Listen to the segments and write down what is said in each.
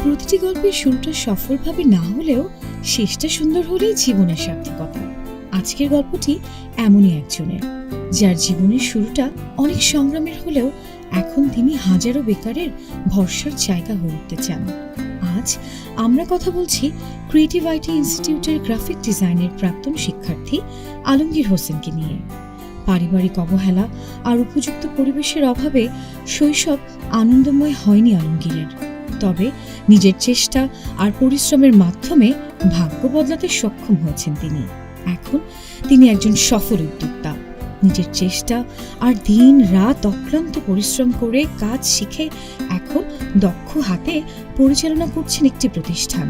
প্রতিটি গল্পের শুরুটা সফলভাবে না হলেও শেষটা সুন্দর হলেই জীবনের সার্থকতা। আজকের গল্পটি এমনই একজনের, যার জীবনের শুরুটা অনেক সংগ্রামের হলেও এখন তিনি হাজারো বেকারের ভরসার জায়গা হয়ে উঠতে চান। আজ আমরা কথা বলছি ক্রিয়েটিভ আইটি ইনস্টিটিউটের গ্রাফিক ডিজাইনের প্রাক্তন শিক্ষার্থী আলমগীর হোসেনকে নিয়ে। পারিবারিক অবহেলা আর উপযুক্ত পরিবেশের অভাবে শৈশব আনন্দময় হয়নি আলমগীরের, তবে নিজের চেষ্টা আর পরিশ্রমের মাধ্যমে ভাগ্য বদলাতে সক্ষম হয়েছেন তিনি। এখন তিনি একজন সফল উদ্যোক্তা। নিজের চেষ্টা আর দিন রাত অক্লান্ত পরিশ্রম করে কাজ শিখে এখন দক্ষ হাতে পরিচালনা করছেন একটি প্রতিষ্ঠান,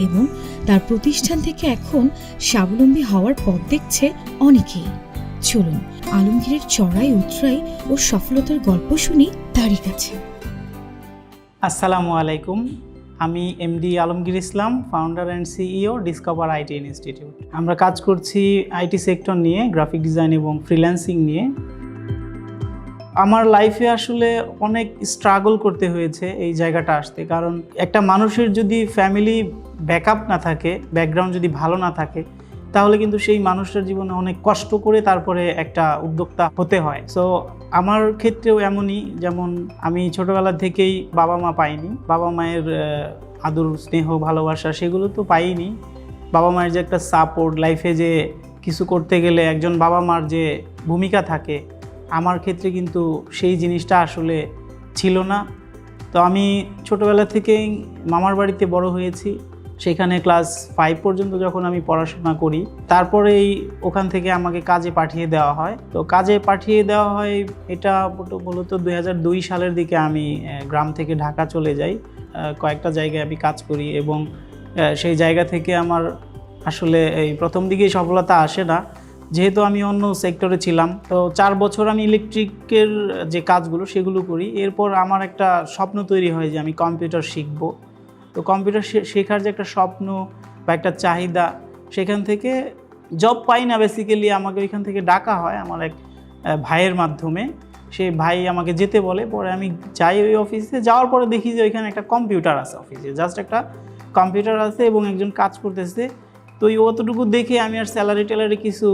এবং তার প্রতিষ্ঠান থেকে এখন স্বাবলম্বী হওয়ার পথ দেখছে অনেকেই। চলুন আলমগীরের চড়াই উতরাই ও সফলতার গল্প শুনি তারই কাছে। আসসালামু আলাইকুম, আমি MD Alamgir Islam, founder and CEO discover IT institute. আমরা কাজ করছি আইটি সেক্টর নিয়ে, গ্রাফিক ডিজাইন এবং ফ্রিল্যান্সিং নিয়ে। আমার লাইফে আসলে অনেক স্ট্রাগল করতে হয়েছে এই জায়গাটা আসতে, কারণ একটা মানুষের যদি ফ্যামিলি ব্যাকআপ না থাকে, ব্যাকগ্রাউন্ড যদি ভালো না থাকে, তাহলে কিন্তু সেই মানুষটার জীবনে অনেক কষ্ট করে তারপরে একটা উদ্যোক্তা হতে হয়। সো আমার ক্ষেত্রেও এমনই, যেমন আমি ছোটোবেলা থেকেই বাবা মা পাইনি, বাবা মায়ের আদর স্নেহ ভালোবাসা সেগুলো তো পাইনি। বাবা মায়ের যে একটা সাপোর্ট, লাইফে যে কিছু করতে গেলে একজন বাবা মার যে ভূমিকা থাকে, আমার ক্ষেত্রে কিন্তু সেই জিনিসটা আসলে ছিল না। তো আমি ছোটোবেলা থেকেই মামার বাড়িতে বড় হয়েছি। সেখানে ক্লাস 5 পর্যন্ত যখন আমি পড়াশোনা করি, তারপরেই ওখান থেকে আমাকে কাজে পাঠিয়ে দেওয়া হয়। তো কাজে পাঠিয়ে দেওয়া হয় এটা মূলত 2002 সালের দিকে আমি গ্রাম থেকে ঢাকা চলে যাই। কয়েকটা জায়গায় আমি কাজ করি এবং সেই জায়গা থেকে আমার আসলে এই প্রথম দিকেই সফলতা আসে না, যেহেতু আমি অন্য সেক্টরে ছিলাম। তো 4 বছর আমি ইলেকট্রিকের যে কাজগুলো সেগুলো করি। এরপর আমার একটা স্বপ্ন তৈরি হয় যে আমি কম্পিউটার শিখব। তো কম্পিউটার শেখার যে একটা স্বপ্ন বা একটা চাহিদা, সেখান থেকে জব পাই না। বেসিক্যালি আমাকে ওইখান থেকে ডাকা হয় আমার এক ভাইয়ের মাধ্যমে। সেই ভাই আমাকে যেতে বলে, পরে আমি যাই ওই অফিসে। যাওয়ার পরে দেখি যে ওইখানে একটা কম্পিউটার আছে অফিসে, জাস্ট একটা কম্পিউটার আছে এবং একজন কাজ করতেছে। তো ওই অতটুকু দেখে আমি আর স্যালারি ট্যালারি কিছু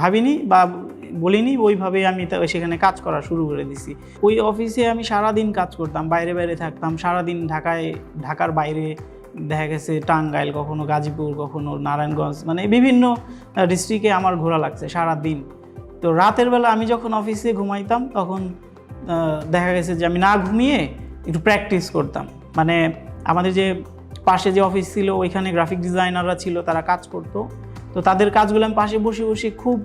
ভাবিনি বা বলিনি, ওইভাবেই আমি সেখানে কাজ করা শুরু করে দিছি। ওই অফিসে আমি সারাদিন কাজ করতাম, বাইরে বাইরে থাকতাম সারাদিন। ঢাকার বাইরে দেখা গেছে টাঙ্গাইল, কখনো গাজীপুর, কখনো নারায়ণগঞ্জ, মানে বিভিন্ন ডিস্ট্রিক্টে আমার ঘোরা লাগছে সারাদিন। তো রাতের বেলা আমি যখন অফিসে ঘুমাইতাম, তখন দেখা গেছে যে আমি না ঘুমিয়ে একটু প্র্যাকটিস করতাম। মানে আমাদের যে পাশে যে অফিস ছিল, ওইখানে গ্রাফিক ডিজাইনাররা ছিল, তারা কাজ করতো। তো তাদের কাজগুলো আমি পাশে বসে বসে খুব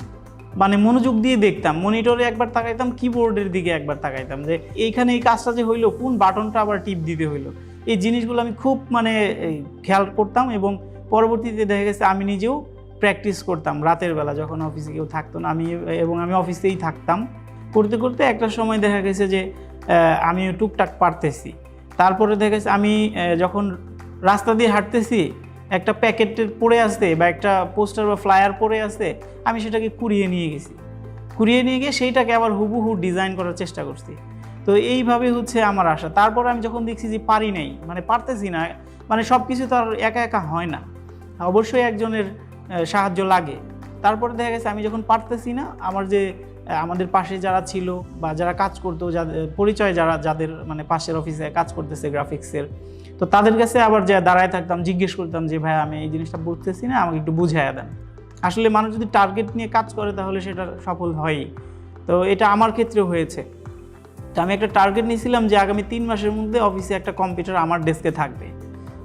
মনোযোগ দিয়ে দেখতাম। মনিটরে একবার তাকাইতাম, কিবোর্ডের দিকে একবার তাকাইতাম, যে এইখানে এই কাজটা যে হইলো, কোন বাটনটা আবার টিপ দিতে হইলো। এই জিনিসগুলো আমি খুব খেয়াল করতাম এবং পরবর্তীতে দেখা গেছে আমি নিজেও প্র্যাকটিস করতাম রাতের বেলা, যখন অফিসে কেউ থাকতো না। আমি অফিসেই থাকতাম। করতে করতে একটা সময় দেখা গেছে যে আমি টুকটাক পারতেছি। তারপরে দেখা গেছে আমি যখন রাস্তা দিয়ে হাঁটতেছি, একটা প্যাকেটের পড়ে আসতে বা একটা পোস্টার বা ফ্লায়ার পড়ে আসতে, আমি সেটাকে কুড়িয়ে নিয়ে গিয়ে সেইটাকে আবার হুবহু ডিজাইন করার চেষ্টা করছি। তো এইভাবে হচ্ছে আমার আশা। তারপর আমি যখন দেখছি যে পারি নাই, পারতেছি না, সব কিছু তো আর একা একা হয় না, অবশ্যই একজনের সাহায্য লাগে। তারপরে দেখা গেছে আমি যখন পারতেছি না, আমাদের পাশে যারা ছিল বা যারা কাজ করতো, যাদের পরিচয়, যাদের পাশের অফিসে কাজ করতেছে গ্রাফিক্সের, তো তাদের কাছে আবার যা দাঁড়ায় থাকতাম, জিজ্ঞেস করতাম যে ভাই আমি এই জিনিসটা বুঝতেছি না, আমাকে একটু বুঝাইয়া দেন। আসলে মানুষ যদি টার্গেট নিয়ে কাজ করে তাহলে সেটা সফল হয়ই। তো এটা আমার ক্ষেত্রেও হয়েছে। তো আমি একটা টার্গেট নিয়েছিলাম যে আগামী 3 মাসের মধ্যে অফিসে একটা কম্পিউটার আমার ডেস্কে থাকবে।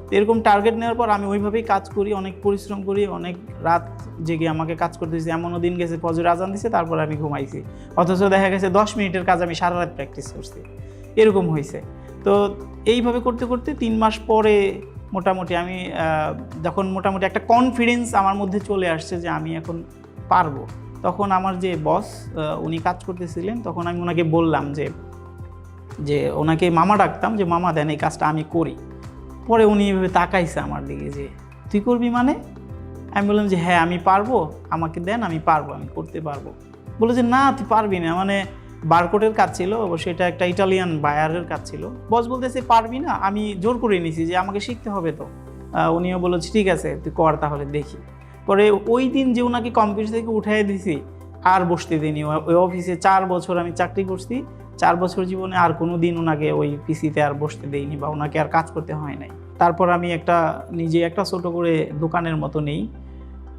তো এরকম টার্গেট নেওয়ার পর আমি ওইভাবেই কাজ করি, অনেক পরিশ্রম করি, অনেক রাত জেগে আমাকে কাজ করতেছি। এমনও দিন গেছে ফজর আজান দিছে, তারপর আমি ঘুমাইছি, অথচ দেখা গেছে 10 মিনিটের কাজ আমি সারা রাত প্র্যাকটিস করছি। এরকম হয়েছে। তো এইভাবে করতে করতে 3 মাস পরে মোটামুটি আমি যখন মোটামুটি একটা কনফিডেন্স আমার মধ্যে চলে আসছে যে আমি এখন পারবো, তখন আমার যে বস উনি কাজ করতেছিলেন, তখন আমি ওনাকে বললাম যে ওনাকে মামা ডাকতাম, যে মামা দেন এই কাজটা আমি করি। পরে উনি এভাবে তাকাইছে আমার দিকে যে তুই করবি মানে? আমি বললাম যে হ্যাঁ আমি পারবো, আমাকে দেন, আমি পারবো, আমি করতে পারবো। বলে যে না তুই পারবি না, বারকোডের কাজ ছিল, অবশ্যই এটা একটা ইটালিয়ান বায়ারের কাজ ছিল। বস বলতেছে পারবি না, আমি জোর করে নিয়েছি যে আমাকে শিখতে হবে। তো উনিও বলেছে ঠিক আছে তুই কর তাহলে দেখি। পরে ওই দিন যে ওনাকে কম্পিউটার থেকে উঠাই দিছি আর বসতে দিইনি। ওই অফিসে 4 বছর আমি চাকরি করছি, 4 বছর জীবনে আর কোনো দিন ওনাকে ওই পিসিতে আর বসতে দেইনি বা ওনাকে আর কাজ করতে হয় নাই। তারপর আমি নিজে একটা ছোট করে দোকানের মতো নেই।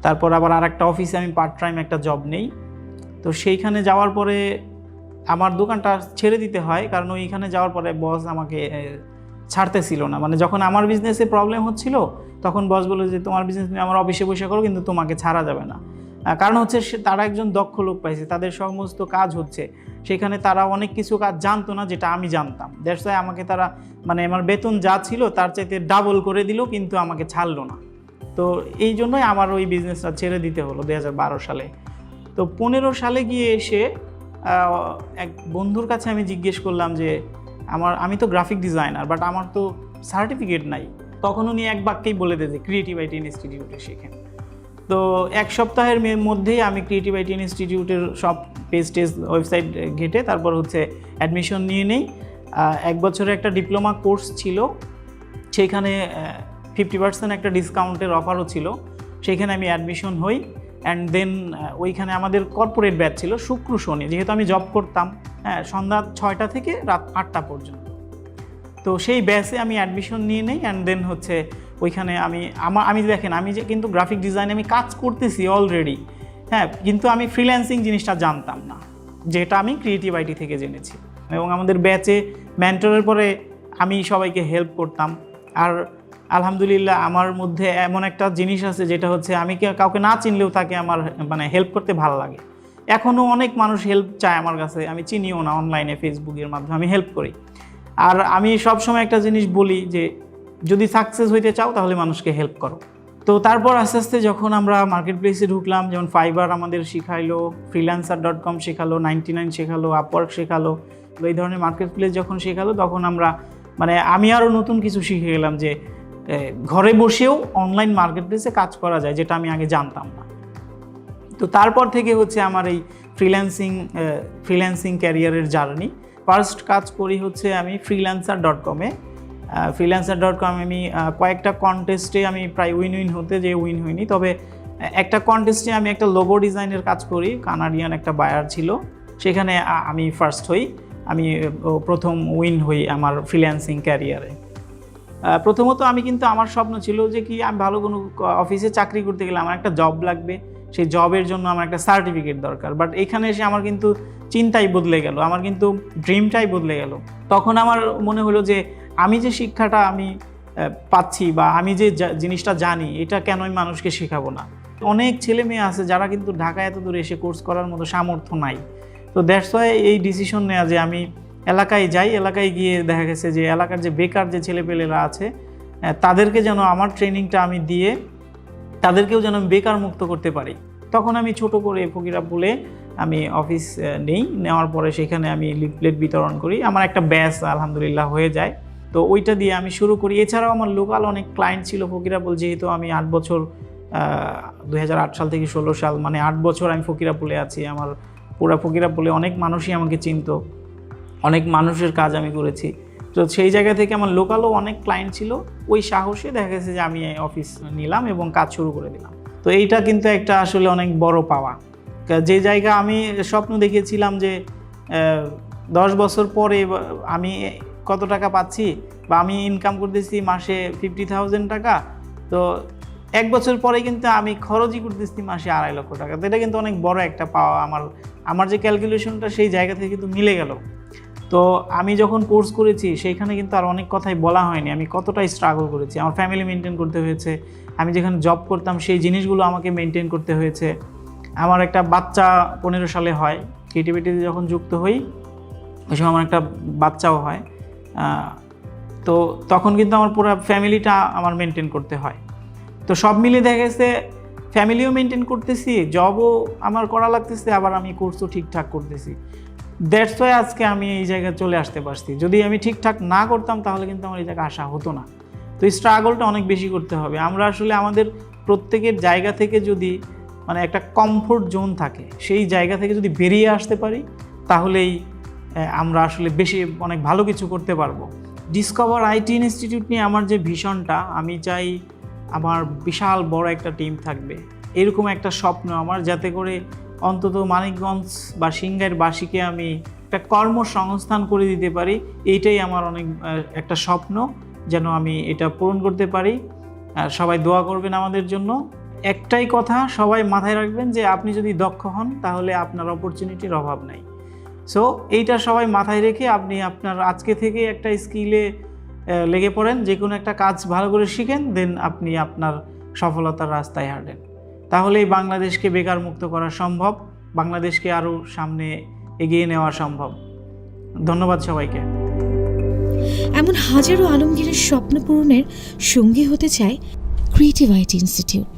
তারপর আবার আর একটা অফিসে আমি পার্ট টাইম একটা জব নেই। তো সেইখানে যাওয়ার পরে আমার দোকানটা ছেড়ে দিতে হয়, কারণ ওইখানে যাওয়ার পরে বস আমাকে ছাড়তেছিল না। মানে যখন আমার বিজনেসে প্রবলেম হচ্ছিল তখন বস বলে যে তোমার বিজনেস তুমি আমার অফিসে বসে করো, কিন্তু তোমাকে ছাড়া যাবে না। কারণ হচ্ছে তারা একজন দক্ষ লোক পাইছে, তাদের সমস্ত কাজ হচ্ছে সেখানে। তারা অনেক কিছু কাজ জানতো না যেটা আমি জানতাম। দ্যাটস ওয়াই আমাকে তারা মানে আমার বেতন যা ছিল তার চাইতে ডাবল করে দিল, কিন্তু আমাকে ছাড়লো না। তো এই জন্যই আমার ওই বিজনেসটা ছেড়ে দিতে হলো 2012 সালে। তো 15 সালে গিয়ে এসে এক বন্ধুর কাছে আমি জিজ্ঞেস করলাম যে আমি তো গ্রাফিক ডিজাইনার, বাট আমার তো সার্টিফিকেট নাই। তখন উনি এক বাক্যেই বলে দেয় যে ক্রিয়েটিভ আইটি ইনস্টিটিউটে শেখেন। তো এক সপ্তাহের মধ্যেই আমি ক্রিয়েটিভ আইটি ইনস্টিটিউটের সব পেজ ওয়েবসাইট ঘেটে তারপর হচ্ছে অ্যাডমিশন নিয়ে নেই। 1 বছরের একটা ডিপ্লোমা কোর্স ছিল, সেইখানে 50% একটা ডিসকাউন্টের অফারও ছিল। সেইখানে আমি অ্যাডমিশন হই। অ্যান্ড দেন ওইখানে আমাদের কর্পোরেট ব্যাচ ছিল শুক্র শনি, যেহেতু আমি জব করতাম সন্ধ্যা 6টা থেকে রাত 8টা পর্যন্ত। তো সেই ব্যাচে আমি অ্যাডমিশন নিয়ে নেই। অ্যান্ড দেন হচ্ছে ওইখানে আমি দেখেন আমি যে কিন্তু গ্রাফিক ডিজাইনে আমি কাজ করতেছি অলরেডি, কিন্তু আমি ফ্রিল্যান্সিং জিনিসটা জানতাম না, যেটা আমি ক্রিয়েটিভ আইটি থেকে জেনেছি। এবং আমাদের ব্যাচে মেন্টরের পরে আমি সবাইকে হেল্প করতাম। আর আলহামদুলিল্লাহ আমার মধ্যে এমন একটা জিনিস আছে যেটা হচ্ছে আমি কাউকে না চিনলেও তাকে আমার মানে হেল্প করতে ভালো লাগে। এখনও অনেক মানুষ হেল্প চায় আমার কাছে, আমি চিনিও না, অনলাইনে ফেসবুকের মাধ্যমে আমি হেল্প করি। আর আমি সবসময় একটা জিনিস বলি যে যদি সাকসেস হইতে চাও তাহলে মানুষকে হেল্প করো। তো তারপর আস্তে আস্তে যখন আমরা মার্কেট প্লেসে ঢুকলাম, যেমন ফাইবার আমাদের শিখাইলো, freelancer.com শেখালো, 99 শেখালো, আপওয়ার্ক শেখালো। এই ধরনের মার্কেট প্লেস যখন শেখালো তখন আমরা আমি আরও নতুন কিছু শিখে গেলাম যে ঘরে বসেও অনলাইন মার্কেট প্লেসে কাজ করা যায়, যেটা আমি আগে জানতাম না। তো তারপর থেকে হচ্ছে আমার এই ফ্রিল্যান্সিং ক্যারিয়ারের জার্নি। ফার্স্ট কাজ করি হচ্ছে আমি freelancer.com-এ। freelancer.com আমি কয়েকটা কন্টেস্টে আমি প্রায় উইন হইনি, তবে একটা কন্টেস্টে আমি একটা লোগো ডিজাইনের কাজ করি, কানাডিয়ান একটা বায়ার ছিল, সেখানে আমি ফার্স্ট হই। আমি প্রথম উইন হই আমার ফ্রিল্যান্সিং ক্যারিয়ারে। প্রথমত কিন্তু আমার স্বপ্ন ছিল যে কি আমি ভালো কোনো অফিসে চাকরি করতে গেলে আমার একটা জব লাগবে, সেই জবের জন্য আমার একটা সার্টিফিকেট দরকার। বাট এখানে এসে আমার কিন্তু চিন্তাই বদলে গেল, আমার কিন্তু ড্রিমটাই বদলে গেল। তখন আমার মনে হলো যে আমি যে শিক্ষাটা আমি পাচ্ছি বা আমি যে জিনিসটা জানি, এটা কেন আমি মানুষকে শেখাবো না। অনেক ছেলে মেয়ে আছে যারা কিন্তু ঢাকা এত দূরে এসে কোর্স করার মতো সামর্থ্য নাই। তো দ্যাটস ওয়াই এই ডিসিশন নেওয়া যে আমি এলাকায় যাই, এলাকায় গিয়ে দেখা গেছে যে এলাকার যে বেকার যে ছেলেপেলেরা আছে তাদেরকে যেন আমার ট্রেনিংটা আমি দিয়ে তাদেরকেও যেন আমি বেকার মুক্ত করতে পারি। তখন আমি ছোট করে ফকিরাপুলে আমি অফিস নেওয়ার পরে সেখানে আমি লিফলেট বিতরণ করি। আমার একটা ব্যাচ আলহামদুলিল্লাহ হয়ে যায়, তো ওইটা দিয়ে আমি শুরু করি। এছাড়াও আমার লোকাল অনেক ক্লায়েন্ট ছিল ফকিরাপুল, যেহেতু আমি 8 বছর 2008 সাল থেকে 16 সাল 8 বছর আমি ফকিরাপুলে আছি। আমার পুরো ফকিরাপুলে অনেক মানুষই আমাকে চিনতো, অনেক মানুষের কাজ আমি করেছি। তো সেই জায়গা থেকে আমার লোকালও অনেক ক্লায়েন্ট ছিল। ওই সাহসে দেখা গেছে যে আমি অফিস নিলাম এবং কাজ শুরু করে দিলাম। তো এইটা কিন্তু একটা আসলে অনেক বড় পাওয়া। যে জায়গা আমি স্বপ্ন দেখেছিলাম যে 10 বছর পরে আমি কত টাকা পাচ্ছি বা আমি ইনকাম করতেছি মাসে 50,000 টাকা, তো 1 বছর পরে কিন্তু আমি খরচই করতেছি মাসে 2.5 লক্ষ টাকা। তো এটা কিন্তু অনেক বড় একটা পাওয়া। আমার যে ক্যালকুলেশনটা সেই জায়গা থেকে কিন্তু মিলে গেল। তো আমি যখন কোর্স করেছি সেইখানে কিন্তু আর অনেক কথাই বলা হয়নি, আমি কতটাই স্ট্রাগল করেছি। আমার ফ্যামিলি মেনটেন করতে হয়েছে, আমি যেখানে জব করতাম সেই জিনিসগুলো আমাকে মেনটেন করতে হয়েছে। আমার একটা বাচ্চা 15 সালে হয়, ক্রিয়েটিভিটিতে যখন যুক্ত হই ওই সময় আমার একটা বাচ্চাও হয়। তো তখন কিন্তু আমার পুরো ফ্যামিলিটা আমার মেনটেন করতে হয়। তো সব মিলিয়ে দেখা গেছে ফ্যামিলিও মেনটেন করতেছি, জবও আমার করা লাগতেছে, আবার আমি কোর্সও ঠিকঠাক করতেছি। দ্যাটস ওয়াই আজকে আমি এই জায়গায় চলে আসতে পারছি। যদি আমি ঠিকঠাক না করতাম তাহলে কিন্তু আমার এই জায়গায় আসা হতো না। তো এই স্ট্রাগলটা অনেক বেশি করতে হবে। আমরা আসলে আমাদের প্রত্যেকের জায়গা থেকে যদি একটা কমফোর্ট জোন থাকে, সেই জায়গা থেকে যদি বেরিয়ে আসতে পারি তাহলেই আমরা আসলে অনেক ভালো কিছু করতে পারবো। ডিসকভার আইটি ইনস্টিটিউট নিয়ে আমার যে ভিশনটা, আমি চাই আমার বিশাল বড় একটা টিম থাকবে। এরকম একটা স্বপ্ন আমার, যাতে করে অন্তত মানিকগঞ্জ বা সিংগাইরবাসীকে আমি একটা কর্মসংস্থান করে দিতে পারি। এইটাই আমার অনেক একটা স্বপ্ন, যেন আমি এটা পূরণ করতে পারি। সবাই দোয়া করবেন আমাদের জন্য। একটাই কথা সবাই মাথায় রাখবেন, যে আপনি যদি দক্ষ হন তাহলে আপনার অপরচুনিটির অভাব নাই। সো এইটা সবাই মাথায় রেখে আপনি আপনার আজকে থেকে একটা স্কিলে লেগে পড়েন, যে কোনো একটা কাজ ভালো করে শিখেন, দেন আপনি আপনার সফলতার রাস্তায় হাঁটেন। তাহলেই বাংলাদেশকে বেকার মুক্ত করা সম্ভব, বাংলাদেশকে আরও সামনে এগিয়ে নেওয়া সম্ভব। ধন্যবাদ সবাইকে। এমন হাজারো আলমগীরের স্বপ্ন পূরণের সঙ্গী হতে চায় ক্রিয়েটিভ আইটি ইনস্টিটিউট।